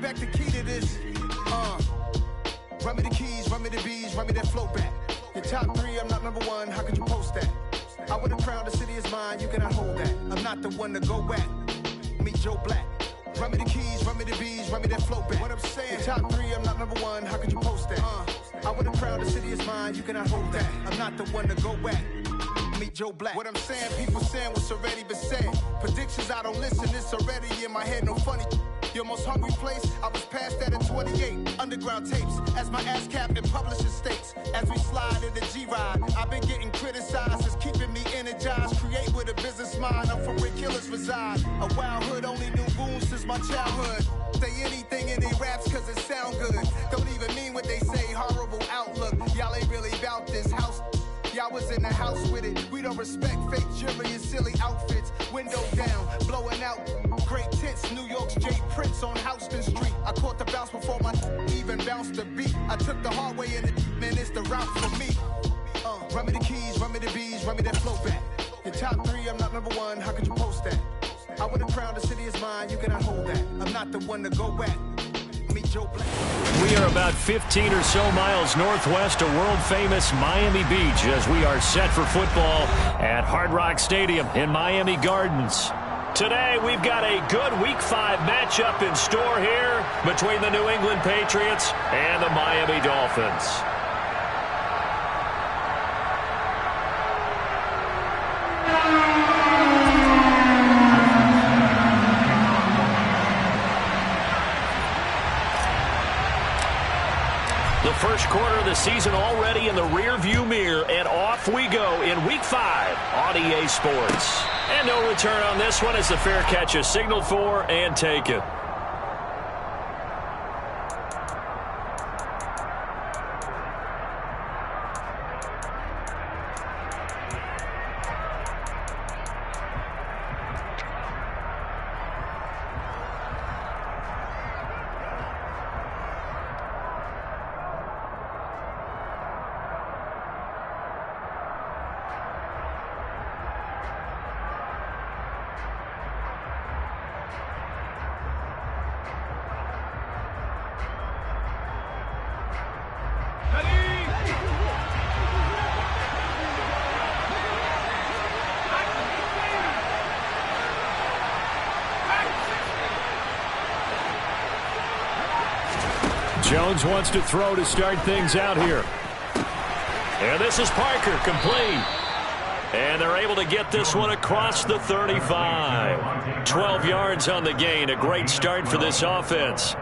respect the key to this. Run me the keys, run me the bees, run me that flow back. Your top 3, I'm not number 1, how could you post that? I would have crowned the city is mine, you cannot hold that. I'm not the one to go back. Meet Joe Black. Run me the keys, run me the bees, run me that flow back. What I'm saying, your top 3, I'm not number 1, how could you post that? I would have crowned the city is mine, you cannot hold that. I'm not the one to go back. Meet Joe Black. What I'm saying, people saying what's already been said. Predictions, I don't listen, it's already in my head, no funny. Your most hungry place, I was past that at 28. Underground tapes, as my ass cap in publishing states. As we slide in the G-Ride, I've been getting criticized, it's keeping me energized. Create with a business mind, I'm from where killers reside. A wild hood, only knew goons since my childhood. Say anything in they raps cause it sound good. Don't even mean what they say, horrible outlook. Y'all ain't really about this house. Y'all was in the house with it. We don't respect fake jewelry and silly outfits. Window down, blowing out great tits. New York's J. Prince on Houston Street. I caught the bounce before my even bounced the beat. I took the hard way in it, man, it's the route for me. Run me the keys, run me the bees, run me that flow back. Your top 3, I'm not number 1, how could you post that? I would have crowned the city is mine, you cannot hold that. I'm not the one to go back. Meet Joe Black. We are about 15 or so miles northwest of world-famous Miami Beach as we are set for football at Hard Rock Stadium in Miami Gardens. Today, we've got a good Week 5 matchup in store here between the New England Patriots and the Miami Dolphins. The first quarter of the season already in the rear-view mirror, and off we go in Week 5 on EA Sports. And no return on this one as the fair catch is signaled for and taken. Jones wants to throw to start things out here. And this is Parker, complete. And they're able to get this one across the 35. 12 yards on the gain. A great start for this offense.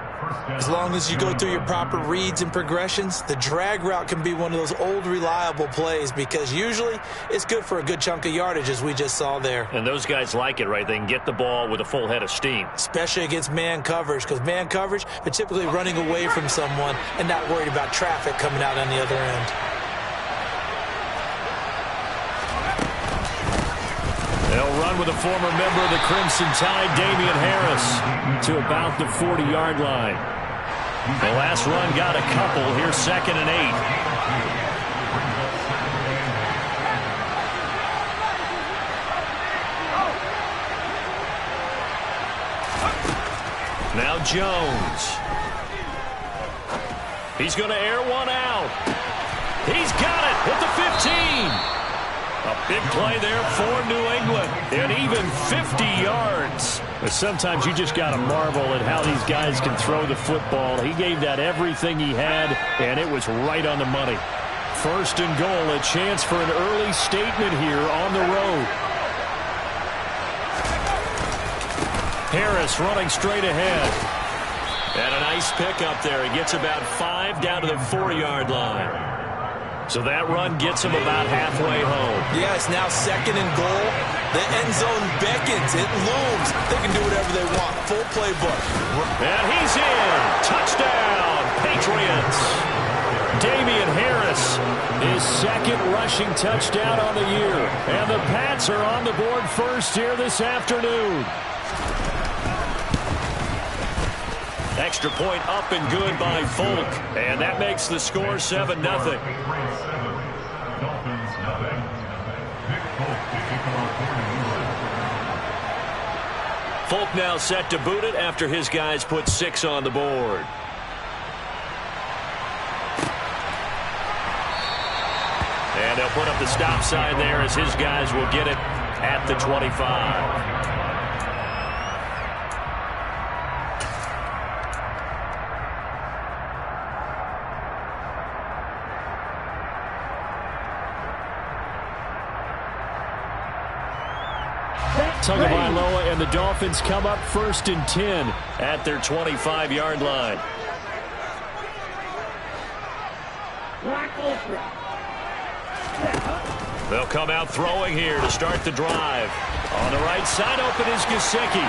As long as you go through your proper reads and progressions, the drag route can be one of those old reliable plays because usually it's good for a good chunk of yardage as we just saw there. And those guys like it, right? They can get the ball with a full head of steam. Especially against man coverage because man coverage, they're typically running away from someone and not worried about traffic coming out on the other end. They'll run with a former member of the Crimson Tide, Damian Harris, to about the 40-yard line. The last run got a couple. Here's 2nd and 8. Now Jones. He's going to air one out. He's got it at the 15. A big play there for New England, and even 50 yards. But sometimes you just got to marvel at how these guys can throw the football. He gave that everything he had, and it was right on the money. 1st and goal, a chance for an early statement here on the road. Harris running straight ahead. And a nice pickup there. He gets about 5 down to the 4-yard line. So that run gets him about halfway home. Yeah, it's now 2nd and goal. The end zone beckons. It looms. They can do whatever they want. Full playbook. And he's in. Touchdown, Patriots. Damian Harris, his 2nd rushing touchdown on the year. And the Pats are on the board first here this afternoon. Extra point up and good by Folk. And that makes the score 7-0. Folk now set to boot it after his guys put 6 on the board. And they'll put up the stop sign there as his guys will get it at the 25. Tagovailoa and the Dolphins come up 1st and 10 at their 25-yard line. They'll come out throwing here to start the drive. On the right side, open is Gesicki.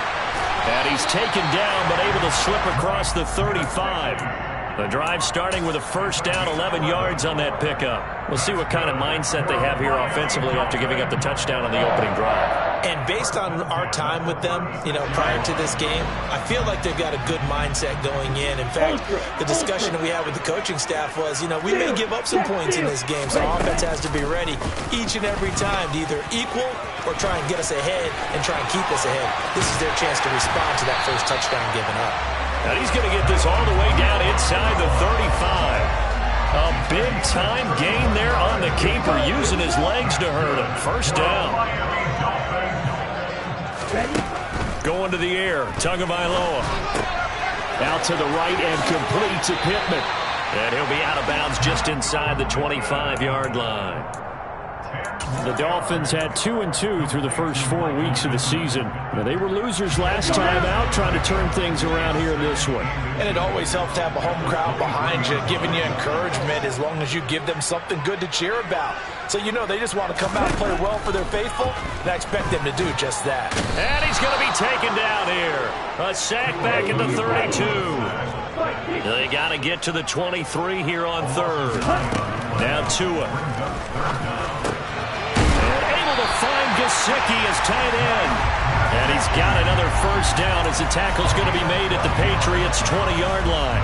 And he's taken down, but able to slip across the 35. The drive starting with a 1st down, 11 yards on that pickup. We'll see what kind of mindset they have here offensively after giving up the touchdown on the opening drive. And based on our time with them, prior to this game, I feel like they've got a good mindset going in. In fact, the discussion that we had with the coaching staff was, we may give up some points in this game, so our offense has to be ready each and every time to either equal or try and get us ahead and try and keep us ahead. This is their chance to respond to that first touchdown given up. And he's going to get this all the way down inside the 35. A big-time gain there on the keeper, using his legs to hurt him. 1st down. Going to the air, Tagovailoa. Out to the right and complete to Pittman. And he'll be out of bounds just inside the 25-yard line. The Dolphins had 2-2 through the first 4 weeks of the season. Now, they were losers last time out, trying to turn things around here in this one. And it always helps to have a home crowd behind you, giving you encouragement as long as you give them something good to cheer about. So they just want to come out and play well for their faithful, and I expect them to do just that. And he's going to be taken down here. A sack back at the 32. They got to get to the 23 here on 3rd. Now Tua. Find Gesicki as tight end. And he's got another 1st down as the tackle's going to be made at the Patriots' 20-yard line.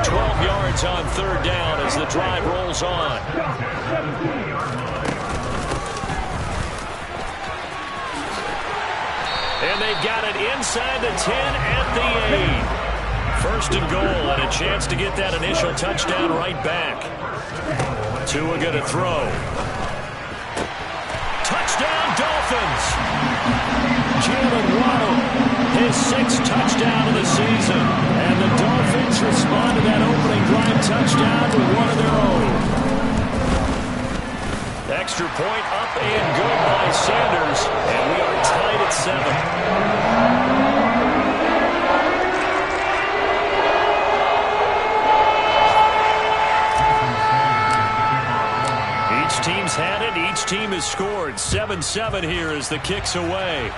12 yards on 3rd down as the drive rolls on. And they've got it inside the 10 at the 8. 1st and goal and a chance to get that initial touchdown right back. Tua going to throw. Touchdown, Dolphins! Jalen Waddle, his 6th touchdown of the season. And the Dolphins respond to that opening drive touchdown to one of their own. Extra point up and good by Sanders. And we are tied at 7. Each team's had it. Each team has scored. 7-7 here as the kick's away.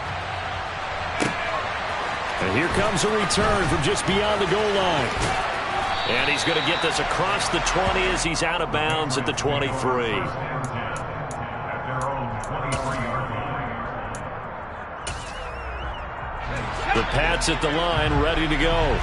And here comes a return from just beyond the goal line. And he's going to get this across the 20 as he's out of bounds at the 23. The Pats at the line, ready to go.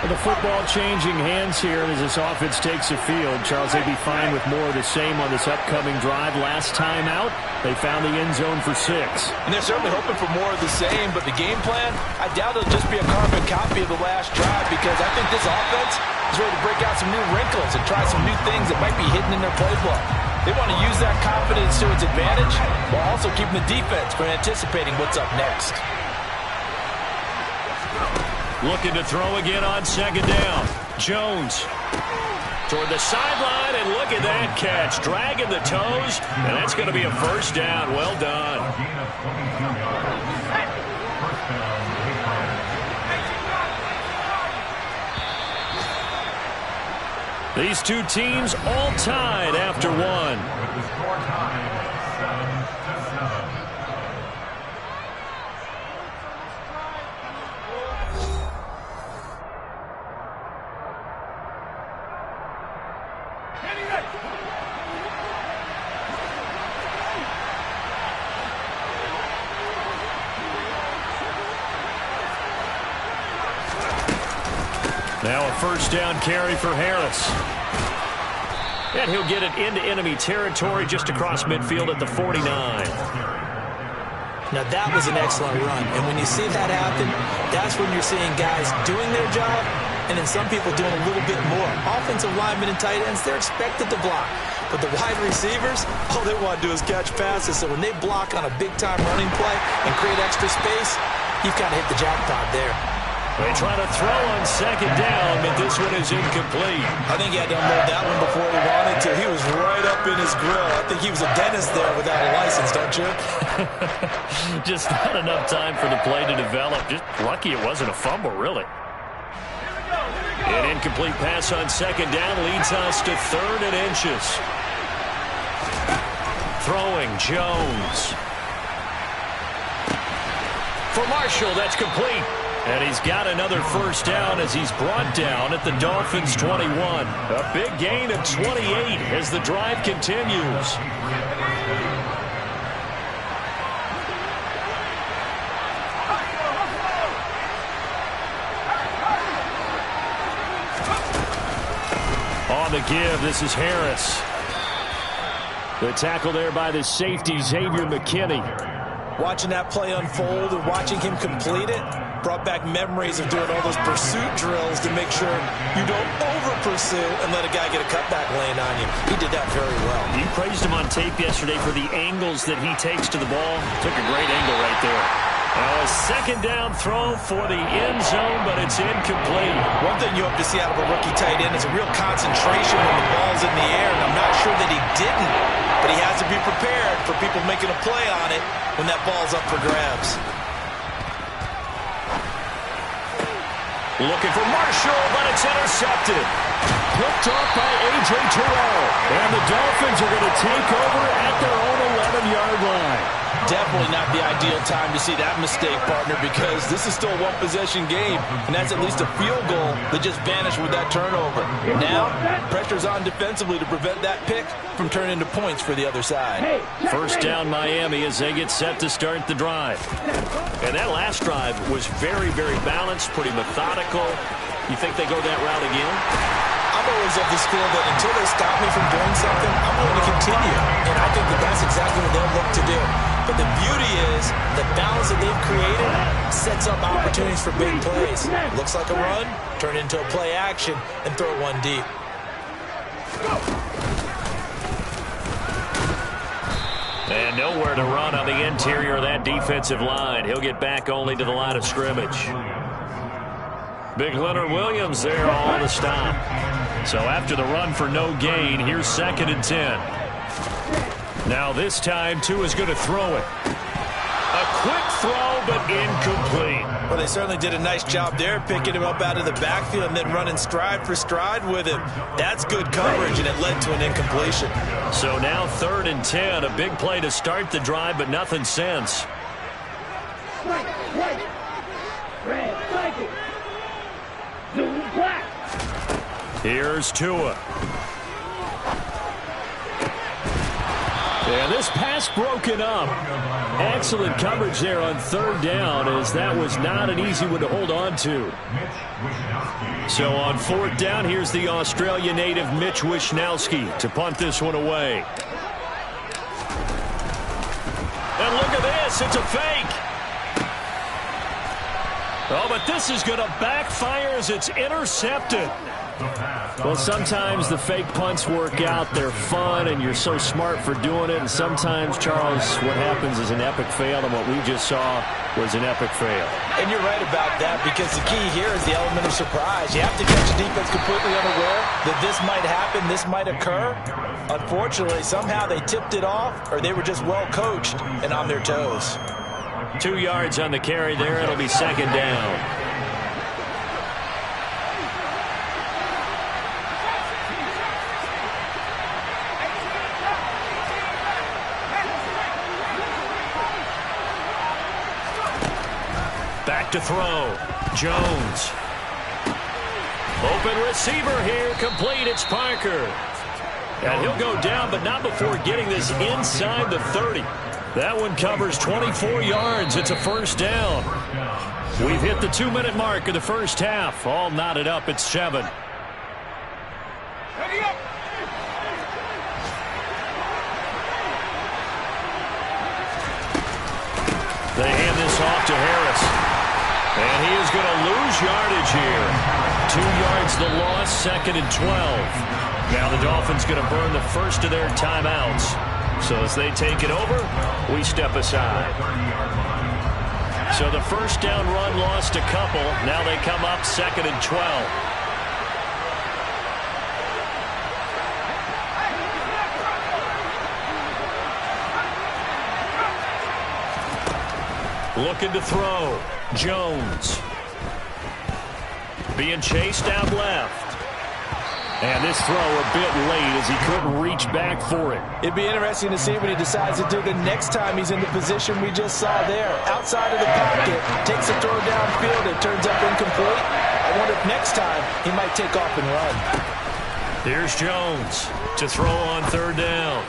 The football changing hands here as this offense takes the field. Charles, they'd be fine with more of the same on this upcoming drive. Last time out, they found the end zone for 6. And they're certainly hoping for more of the same, but the game plan, I doubt it'll just be a carbon copy of the last drive, because I think this offense is ready to break out some new wrinkles and try some new things that might be hidden in their playbook. They want to use that confidence to its advantage while also keeping the defense from anticipating what's up next. Looking to throw again on 2nd down. Jones toward the sideline, and look at that catch. Dragging the toes, and that's going to be a 1st down. Well done. These two teams all tied after 1. Now a 1st down carry for Harris. And he'll get it into enemy territory just across midfield at the 49. Now, that was an excellent run. And when you see that happen, that's when you're seeing guys doing their job and then some people doing a little bit more. Offensive linemen and tight ends, they're expected to block. But the wide receivers, all they want to do is catch passes. So when they block on a big-time running play and create extra space, you've kind of hit the jackpot there. They try to throw on second down, but this one is incomplete. I think he had to unload that one before he wanted to. He was right up in his grill. I think he was a dentist there without a license, don't you? Just not enough time for the play to develop. Just lucky it wasn't a fumble, really. An incomplete pass on second down leads us to 3rd and inches. Throwing Jones. For Marshall, that's complete. And he's got another first down as he's brought down at the Dolphins' 21. A big gain of 28 as the drive continues. On the give, this is Harris. The tackle there by the safety, Xavier McKinney. Watching that play unfold and watching him complete it brought back memories of doing all those pursuit drills to make sure you don't over-pursue and let a guy get a cutback lane on you. He did that very well. You praised him on tape yesterday for the angles that he takes to the ball. Took a great angle right there. Now a second down throw for the end zone, but it's incomplete. One thing you hope to see out of a rookie tight end is a real concentration when the ball's in the air, and I'm not sure that he didn't, but he has to be prepared for people making a play on it when that ball's up for grabs. Looking for Marshall, but it's intercepted. Picked off by A.J. Terrell. And the Dolphins are going to take over at their own 11-yard line. Definitely not the ideal time to see that mistake, partner, because this is still a one-possession game, and that's at least a field goal that just vanished with that turnover. Now, pressure's on defensively to prevent that pick from turning into points for the other side. First down Miami as they get set to start the drive. And that last drive was very, very balanced, pretty methodical. You think they go that route again? I'm always of the school that until they stop me from doing something, I'm going to continue. And I think that that's exactly what they'll look to do. But the beauty is the balance that they've created sets up opportunities for big plays. Looks like a run, turn into a play action, and throw one deep. And nowhere to run on the interior of that defensive line. He'll get back only to the line of scrimmage. Big Leonard Williams there all to stop. So after the run for no gain, here's 2nd and 10. Now this time, Tua is going to throw it. A quick throw, but incomplete. Well, they certainly did a nice job there, picking him up out of the backfield and then running stride for stride with him. That's good coverage, and it led to an incompletion. So now 3rd and 10, a big play to start the drive, but nothing since. Here's Tua. And this pass broken up. Excellent coverage there on 3rd down, as that was not an easy one to hold on to. So on 4th down, here's the Australia native Mitch Wishnowsky to punt this one away. And look at this, it's a fake. Oh, but this is going to backfire as it's intercepted. Well, sometimes the fake punts work out. They're fun, and you're so smart for doing it. And sometimes, Charles, what happens is an epic fail, and what we just saw was an epic fail. And you're right about that, because the key here is the element of surprise. You have to catch a defense completely unaware that this might happen, this might occur. Unfortunately, somehow they tipped it off, or they were just well coached and on their toes. 2 yards on the carry there. It'll be 2nd down. Back to throw. Jones. Open receiver here. Complete. It's Parker. And he'll go down, but not before getting this inside the 30. That one covers 24 yards. It's a first down. We've hit the 2-minute mark of the first half. All knotted up at 7. off to Harris. And he is going to lose yardage here. 2 yards the loss, 2nd and 12. Now the Dolphins going to burn the first of their timeouts. So as they take it over, we step aside. So the first down run lost a couple. Now they come up 2nd and 12. Looking to throw. Jones. Being chased out left. And this throw a bit late as he couldn't reach back for it. It'd be interesting to see what he decides to do the next time he's in the position we just saw there. Outside of the pocket, takes a throw downfield, it turns up incomplete. I wonder if next time he might take off and run. Here's Jones to throw on 3rd down.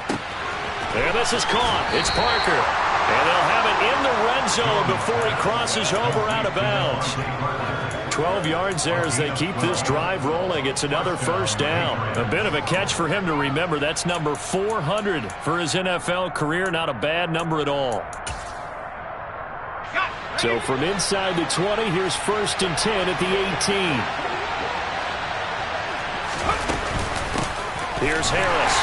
And this is caught. It's Parker. And they'll have it in the red zone before he crosses over out of bounds. 12 yards there as they keep this drive rolling. It's another first down. A bit of a catch for him to remember. That's number 400 for his NFL career. Not a bad number at all. So from inside the 20, here's 1st and 10 at the 18. Here's Harris.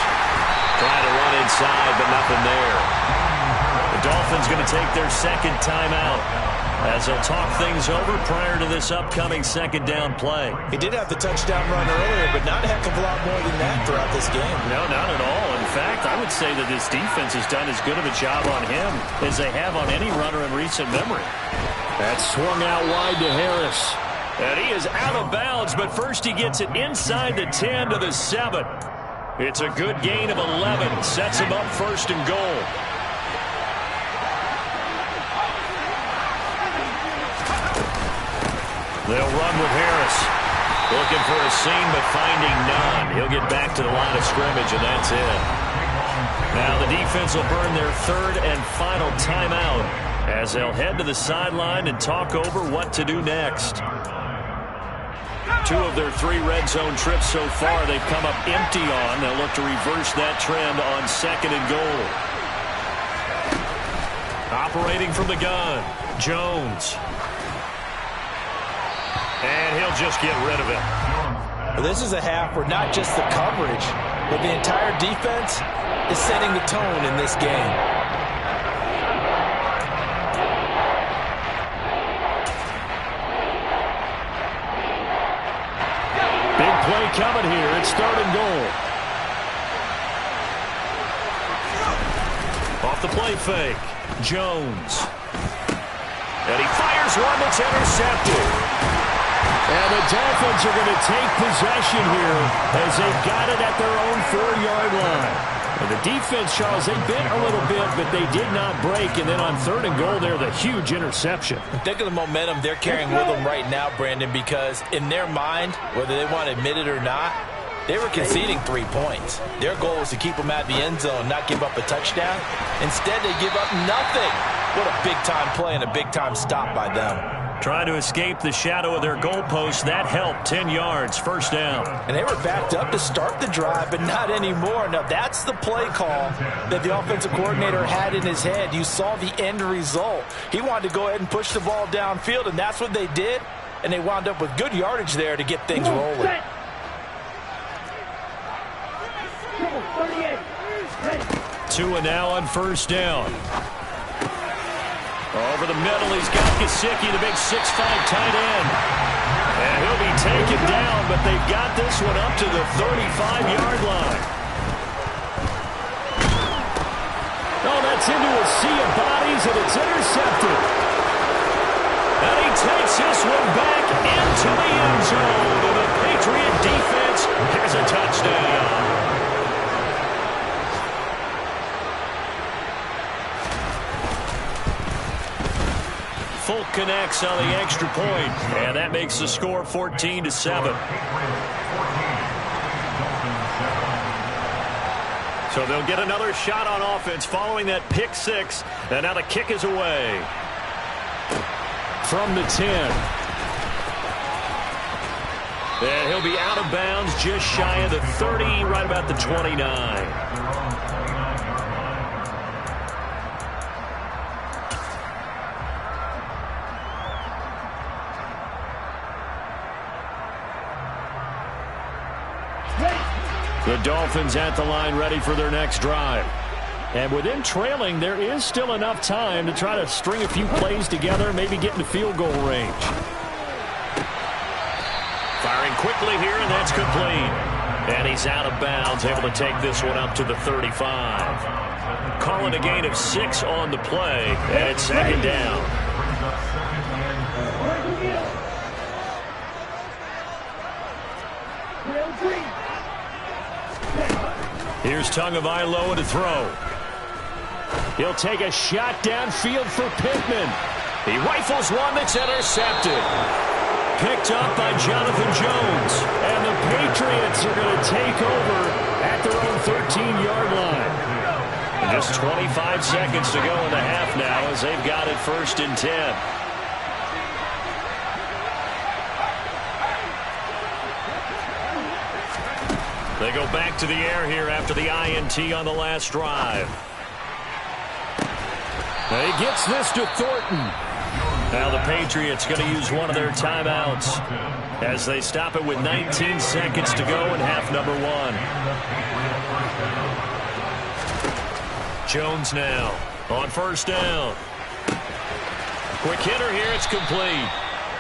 Trying to run inside, but nothing there. The Dolphins going to take their 2nd timeout as they'll talk things over prior to this upcoming 2nd down play. He did have the touchdown run earlier, but not a heck of a lot more than that throughout this game. No, not at all. In fact, I would say that this defense has done as good of a job on him as they have on any runner in recent memory. That's swung out wide to Harris. And he is out of bounds, but first he gets it inside the 10 to the 7. It's a good gain of 11. Sets him up 1st and goal. They'll run with Harris. Looking for a seam, but finding none. He'll get back to the line of scrimmage, and that's it. Now the defense will burn their 3rd and final timeout as they'll head to the sideline and talk over what to do next. 2 of their 3 red zone trips so far they've come up empty on. They'll look to reverse that trend on 2nd and goal. Operating from the gun, Jones. And he'll just get rid of it. Well, this is a half where not just the coverage, but the entire defense is setting the tone in this game. Big play coming here. It's 3rd and goal. Off the play fake. Jones. And he fires one that's intercepted. And the Dolphins are going to take possession here as they've got it at their own 4-yard line. And the defense, Charles, they bit a little bit, but they did not break. And then on 3rd and goal there, the huge interception. Think of the momentum they're carrying with them right now, Brandon, because in their mind, whether they want to admit it or not, they were conceding 3 points. Their goal was to keep them at the end zone, not give up a touchdown. Instead, they give up nothing. What a big-time play and a big-time stop by them. Trying to escape the shadow of their goalpost. That helped. 10 yards, 1st down. And they were backed up to start the drive, but not anymore. Now, that's the play call that the offensive coordinator had in his head. You saw the end result. He wanted to go ahead and push the ball downfield, and that's what they did. And they wound up with good yardage there to get things rolling. 2 and now on 1st down. Over the middle, he's got Gesicki, the big 6'5" tight end. And he'll be taken down, but they've got this one up to the 35-yard line. Oh, that's into a sea of bodies, and it's intercepted. And he takes this one back into the end zone, and the Patriot defense has a touchdown. Folk connects on the extra point, and that makes the score 14-7. So they'll get another shot on offense following that pick 6, and now the kick is away. From the 10. And he'll be out of bounds just shy of the 30, right about the 29. The Dolphins at the line ready for their next drive. And within trailing, there is still enough time to try to string a few plays together, maybe get into field goal range. Firing quickly here, and that's complete. And he's out of bounds, able to take this one up to the 35. Calling a gain of 6 on the play, and it's second down. Here's Tagovailoa to throw. He'll take a shot downfield for Pittman. He rifles one that's intercepted. Picked up by Jonathan Jones. And the Patriots are going to take over at their own 13-yard line. And just 25 seconds to go in the half now as they've got it 1st and 10. They go back to the air here after the INT on the last drive. He gets this to Thornton. Now the Patriots going to use one of their timeouts as they stop it with 19 seconds to go in half number 1. Jones now on 1st down. Quick hitter here, it's complete.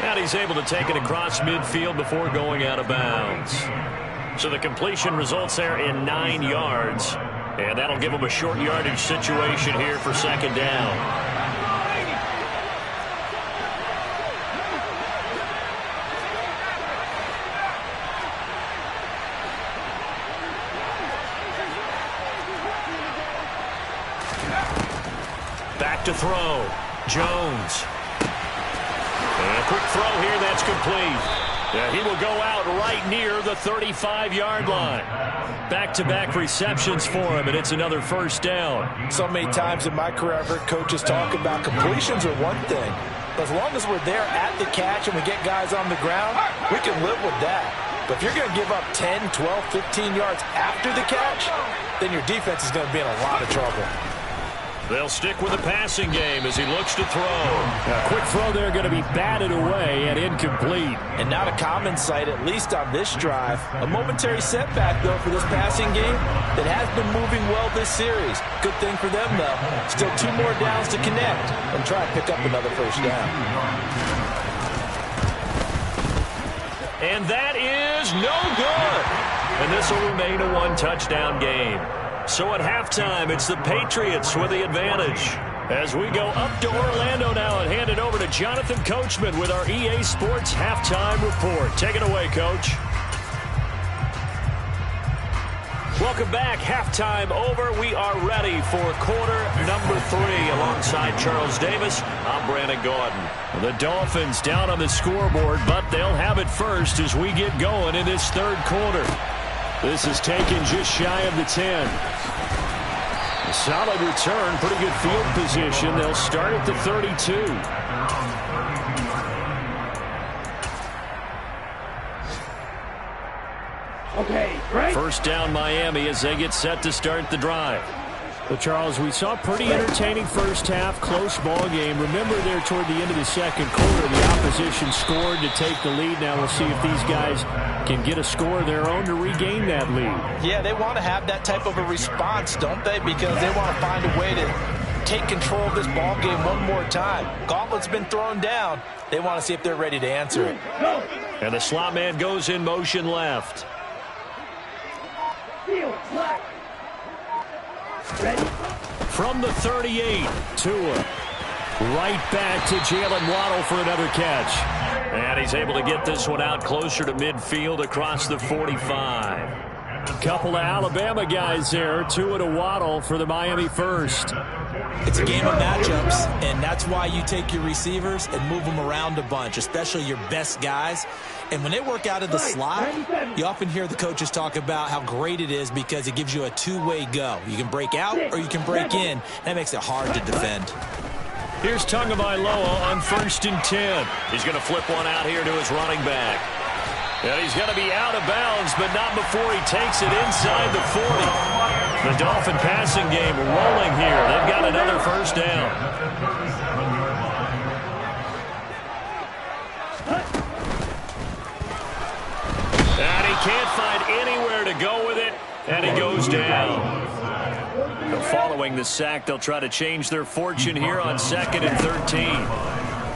And he's able to take it across midfield before going out of bounds. So the completion results there in 9 yards. And that'll give him a short yardage situation here for 2nd down. Back to throw. Jones. And a quick throw here, that's complete. Yeah, he will go out right near the 35-yard line. Back-to-back receptions for him, and it's another 1st down. So many times in my career, I've heard coaches talk about completions are one thing. But as long as we're there at the catch and we get guys on the ground, we can live with that. But if you're going to give up 10, 12, 15 yards after the catch, then your defense is going to be in a lot of trouble. They'll stick with the passing game as he looks to throw. A quick throw there going to be batted away and incomplete. And not a common sight, at least on this drive. A momentary setback, though, for this passing game that has been moving well this series. Good thing for them, though. Still 2 more downs to connect and try to pick up another 1st down. And that is no good. And this will remain a 1-touchdown game. So at halftime, it's the Patriots with the advantage. As we go up to Orlando now and hand it over to Jonathan Coachman with our EA Sports Halftime Report. Take it away, Coach. Welcome back. Halftime over. We are ready for quarter number 3. Alongside Charles Davis, I'm Brandon Gaudin. The Dolphins down on the scoreboard, but they'll have it first as we get going in this 3rd quarter. This is taken just shy of the 10. A solid return, pretty good field position. They'll start at the 32. Okay, right. 1st down Miami as they get set to start the drive. Well, Charles, we saw a pretty entertaining first half, close ball game. Remember there toward the end of the 2nd quarter, the opposition scored to take the lead. Now we'll see if these guys can get a score of their own to regain that lead. Yeah, they want to have that type of a response, don't they? Because they want to find a way to take control of this ball game one more time. Gauntlet's been thrown down. They want to see if they're ready to answer it. And the slot man goes in motion left. From the 38, Tua. Right back to Jalen Waddle for another catch. And he's able to get this one out closer to midfield across the 45. Couple of Alabama guys there. Tua to Waddle for the Miami first. It's a game of matchups, and that's why you take your receivers and move them around a bunch, especially your best guys. And when they work out of the slot, you often hear the coaches talk about how great it is because it gives you a two-way go. You can break out or you can break in. That makes it hard to defend. Here's Tagovailoa on 1st and 10. He's going to flip one out here to his running back. And he's going to be out of bounds, but not before he takes it inside the 40. The Dolphin passing game rolling here. They've got another 1st down. And he can't find anywhere to go with it. And he goes down. Following the sack, they'll try to change their fortune here on 2nd and 13.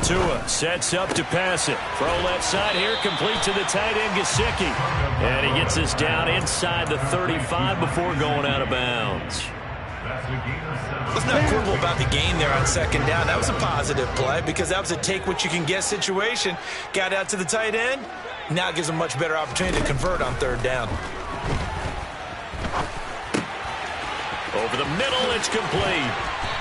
Tua sets up to pass it. Throw left side here, complete to the tight end, Gesicki. And he gets this down inside the 35 before going out of bounds. What's not cool about the gain there on 2nd down? That was a positive play because that was a take-what-you-can-get situation. Got out to the tight end. Now it gives them a much better opportunity to convert on 3rd down. Over the middle, it's complete.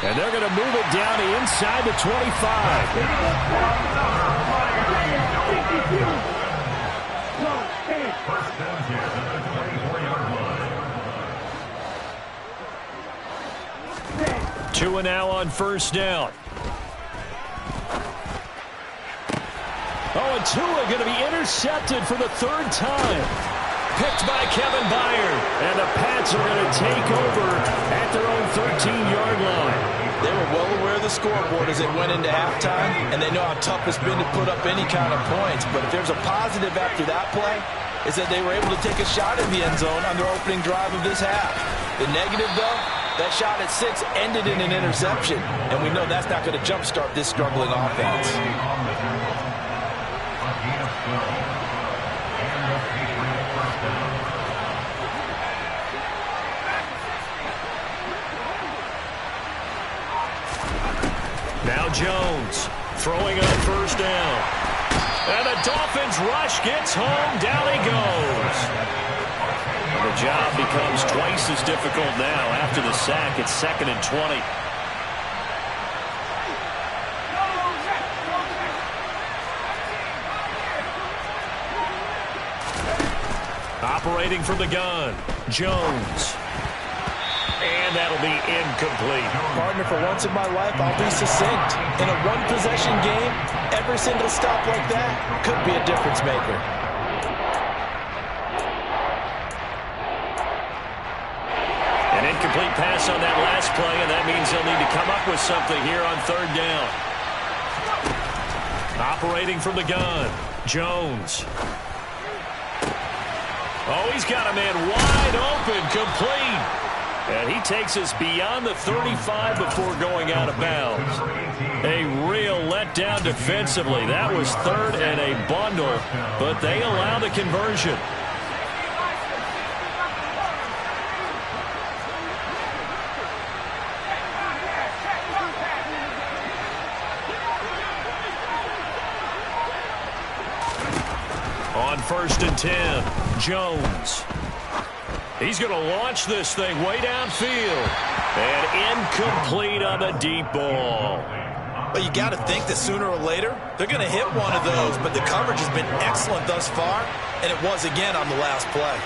And they're going to move it down to inside the 25. Tua now on 1st down. Oh, and Tua going to be intercepted for the 3rd time. Picked by Kevin Byard. And the Pats are going to take over at their own 13-yard line. They were well aware of the scoreboard as they went into halftime, and they know how tough it's been to put up any kind of points. But if there's a positive after that play, is that they were able to take a shot in the end zone on their opening drive of this half. The negative, though, that shot at 6 ended in an interception, and we know that's not going to jumpstart this struggling offense. Now Jones throwing on 1st down. And the Dolphins rush gets home. Down he goes. The job becomes twice as difficult now after the sack. It's 2nd and 20. Operating from the gun, Jones. And that'll be incomplete. Partner, for once in my life, I'll be succinct. In a one-possession game, every single stop like that could be a difference maker. An incomplete pass on that last play, and that means they'll need to come up with something here on 3rd down. Operating from the gun, Jones. Oh, he's got a man wide open, complete. And he takes us beyond the 35 before going out of bounds. A real letdown defensively. That was 3rd and a bundle, but they allow the conversion. On 1st and 10, Jones. He's going to launch this thing way downfield. And incomplete on the deep ball. Well, you got to think that sooner or later, they're going to hit one of those. But the coverage has been excellent thus far, and it was again on the last play.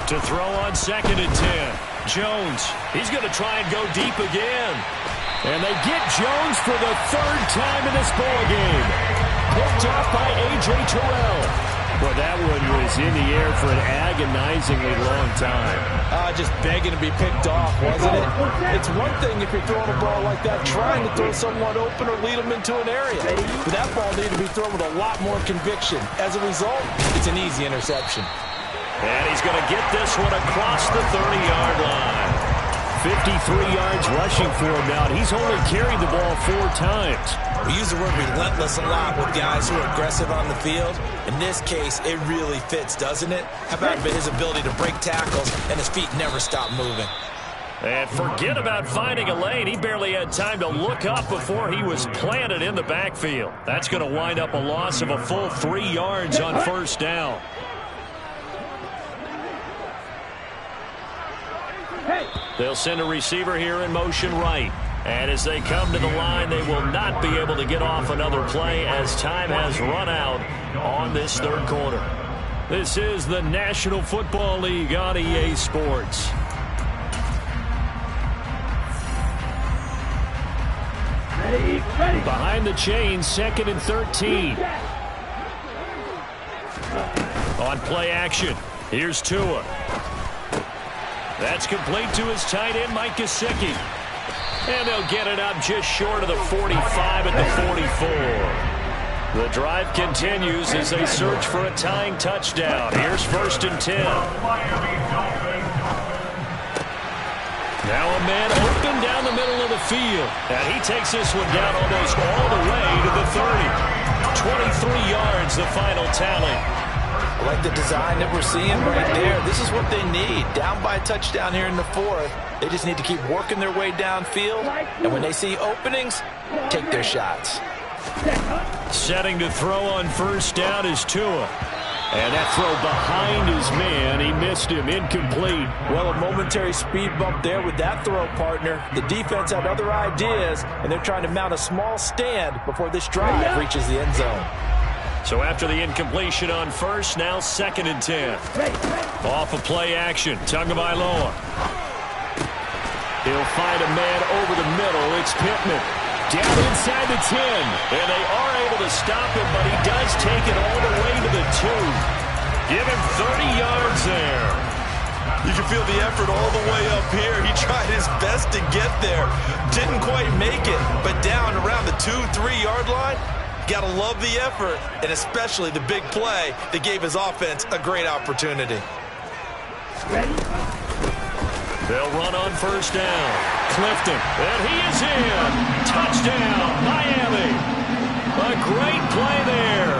To throw on 2nd and 10. Jones, he's going to try and go deep again. And they get Jones for the 3rd time in this ballgame. Picked off by A.J. Terrell. Well, that one was in the air for an agonizingly long time. Just begging to be picked off, wasn't it? It's one thing if you're throwing a ball like that, trying to throw someone open or lead them into an area. But that ball needed to be thrown with a lot more conviction. As a result, it's an easy interception. And he's going to get this one across the 30-yard line. 53 yards rushing for him now. He's only carried the ball 4 times. We use the word relentless a lot with guys who are aggressive on the field. In this case, it really fits, doesn't it? How about his ability to break tackles and his feet never stop moving? And forget about finding a lane. He barely had time to look up before he was planted in the backfield. That's going to wind up a loss of a full 3 yards on 1st down. They'll send a receiver here in motion right. And as they come to the line, they will not be able to get off another play as time has run out on this 3rd quarter. This is the National Football League on EA Sports. Behind the chains, 2nd and 13. On play action, here's Tua. That's complete to his tight end, Mike Gesicki. And they'll get it up just short of the 45 at the 44. The drive continues as they search for a tying touchdown. Here's 1st and 10. Now a man open down the middle of the field. And he takes this one down almost all the way to the 30. 23 yards, the final tally. I like the design that we're seeing right there. This is what they need. Down by a touchdown here in the 4th. They just need to keep working their way downfield. And when they see openings, take their shots. Setting to throw on 1st down is Tua. And that throw behind his man, he missed him, incomplete. Well, a momentary speed bump there with that throw, partner. The defense had other ideas, and they're trying to mount a small stand before this drive reaches the end zone. So after the incompletion on 1st, now 2nd and 10. Off of play action, Tagovailoa. He'll find a man over the middle. It's Pittman. Down inside the 10. And they are able to stop him, but he does take it all the way to the 2. Give him 30 yards there. You can feel the effort all the way up here. He tried his best to get there. Didn't quite make it, but down around the 2-3 yard line, gotta love the effort, and especially the big play that gave his offense a great opportunity. They'll run on 1st down. Clifton, and he is in. Touchdown, Miami. A great play there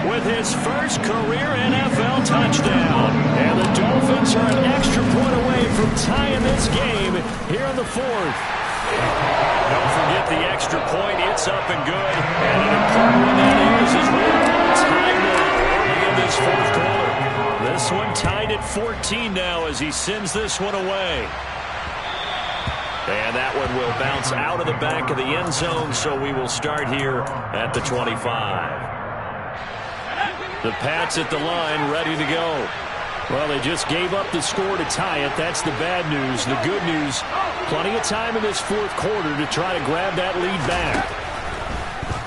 with his first career NFL touchdown. And the Dolphins are an extra point away from tying this game here in the 4th. Don't forget the extra point. It's up and good. And an important one that is as well. Tied early in this 4th quarter. This one tied at 14 now as he sends this one away. And that one will bounce out of the back of the end zone, so we will start here at the 25. The Pats at the line, ready to go. Well, they just gave up the score to tie it. That's the bad news. The good news, plenty of time in this 4th quarter to try to grab that lead back.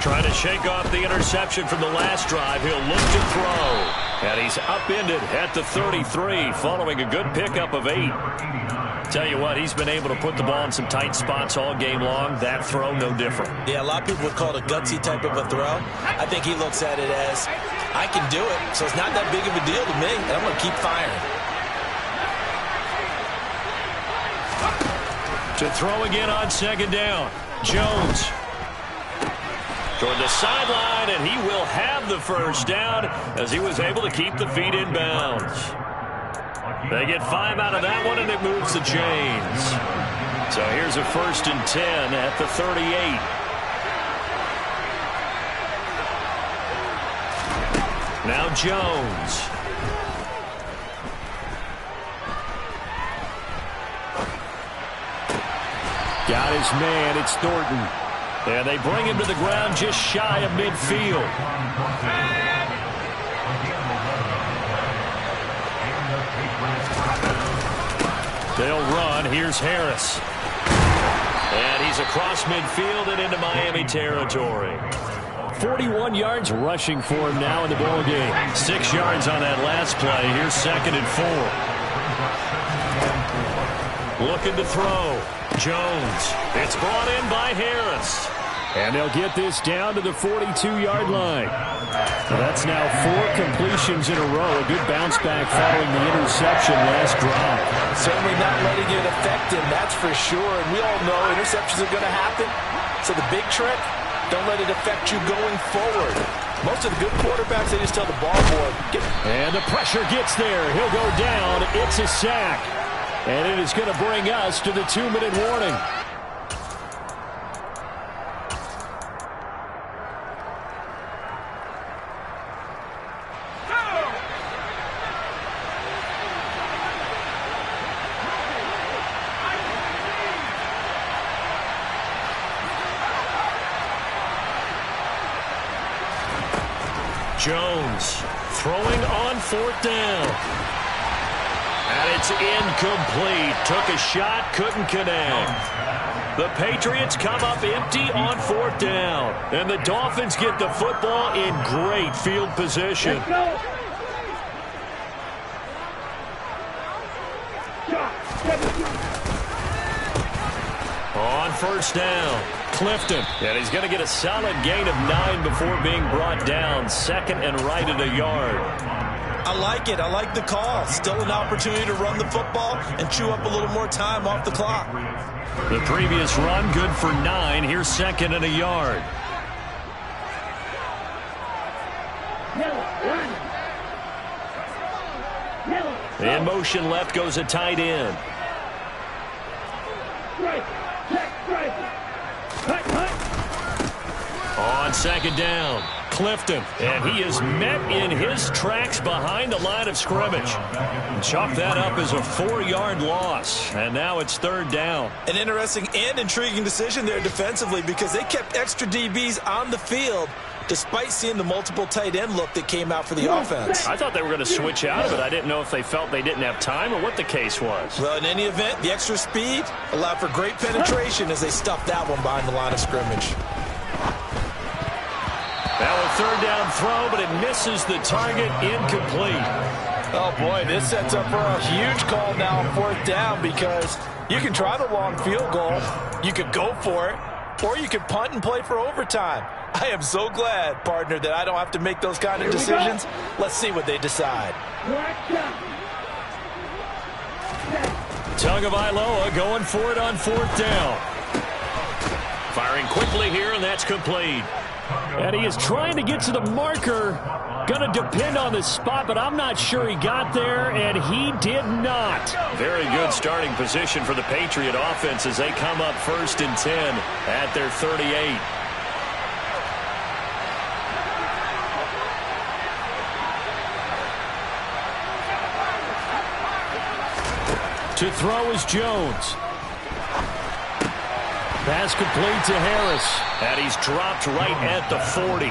Trying to shake off the interception from the last drive. He'll look to throw. And he's upended at the 33 following a good pickup of 8. Tell you what, he's been able to put the ball in some tight spots all game long. That throw, no different. Yeah, a lot of people would call it a gutsy type of a throw. I think he looks at it as, I can do it, so it's not that big of a deal to me, and I'm going to keep firing. To throw again on 2nd down. Jones. Toward the sideline, and he will have the 1st down as he was able to keep the feet in bounds. They get 5 out of that one, and it moves the chains. So here's a 1st and 10 at the 38. Now Jones. Got his man. It's Thornton. And they bring him to the ground just shy of midfield. They'll run. Here's Harris. And he's across midfield and into Miami territory. 41 yards rushing for him now in the ballgame. 6 yards on that last play. Here's 2nd and 4. Looking to throw. Jones. It's brought in by Harris. And they'll get this down to the 42-yard line. So that's now 4 completions in a row. A good bounce back following the interception last drive. Certainly not letting it affect him, that's for sure. And we all know interceptions are going to happen. So the big trick, don't let it affect you going forward. Most of the good quarterbacks, they just tell the ball boy. And the pressure gets there. He'll go down. It's a sack. And it is going to bring us to the 2-minute warning. Jones throwing on 4th down. And it's incomplete. Took a shot, couldn't connect. The Patriots come up empty on 4th down. And the Dolphins get the football in great field position. On first down. Clifton. And he's going to get a solid gain of 9 before being brought down. Second and right at a yard. I like it. I like the call. Still an opportunity to run the football and chew up a little more time off the clock. The previous run, good for 9. Here's second and a yard. In motion left goes a tight end. On second down, Clifton. And he is met in his tracks behind the line of scrimmage. Chalk that up as a 4-yard loss. And now it's third down. An interesting and intriguing decision there defensively because they kept extra DBs on the field despite seeing the multiple tight end look that came out for the offense. I thought they were going to switch out of it. I didn't know if they felt they didn't have time or what the case was. Well, in any event, the extra speed allowed for great penetration as they stuffed that one behind the line of scrimmage. Now a third down throw, but it misses the target, incomplete. Oh, boy, this sets up for a huge call now on fourth down because you can try the long field goal, you could go for it, or you could punt and play for overtime. I am so glad, partner, that I don't have to make those kind of decisions. Let's see what they decide. Tagovailoa going for it on fourth down. Firing quickly here, and that's complete. And he is trying to get to the marker. Going to depend on the spot, but I'm not sure he got there, and he did not. Very good starting position for the Patriot offense as they come up 1st and 10 at their 38. To throw is Jones. Pass complete to Harris. And he's dropped right at the 40.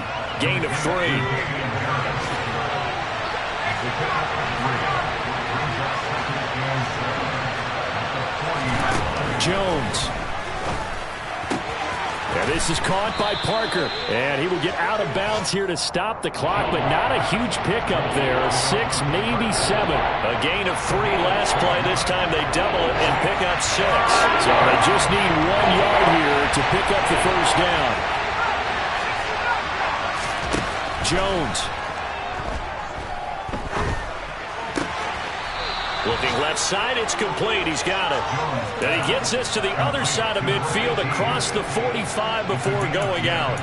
Gain of 3. Jones. And this is caught by Parker. And he will get out of bounds here to stop the clock, but not a huge pickup there. 6, maybe 7. A gain of 3 last play. This time they double it and pick up 6. So they just need 1 yard here to pick up the first down. Jones. Looking left side, it's complete. He's got it. Then he gets this to the other side of midfield across the 45 before going out.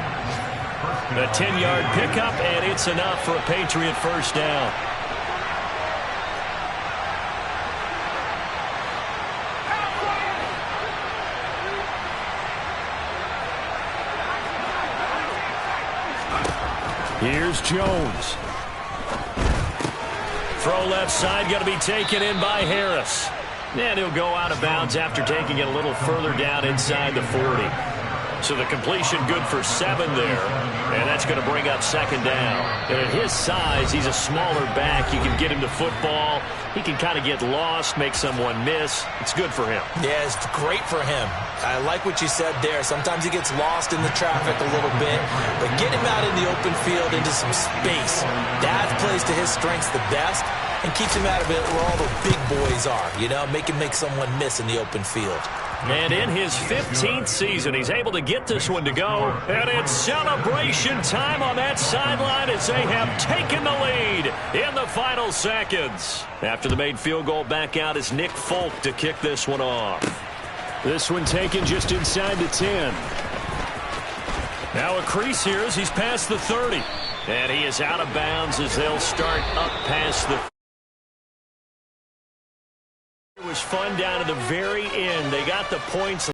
A 10-yard pickup, and it's enough for a Patriot first down. Here's Jones. Throw left side, got to be taken in by Harris. And he'll go out of bounds after taking it a little further down inside the 40. So the completion good for 7 there. And that's going to bring up second down. And at his size, he's a smaller back. You can get him to football. He can kind of get lost, make someone miss. It's good for him. Yeah, it's great for him. I like what you said there. Sometimes he gets lost in the traffic a little bit. But get him out in the open field into some space. That plays to his strengths the best and keeps him out of it where all the big boys are. You know, make someone miss in the open field. And in his 15th season, he's able to get this one to go. And it's celebration time on that sideline as they have taken the lead in the final seconds. After the made field goal, back out is Nick Folk to kick this one off. This one taken just inside the 10. Now a crease here as he's past the 30. And he is out of bounds as they'll start up past the... It was fun down to the very end. They got the points.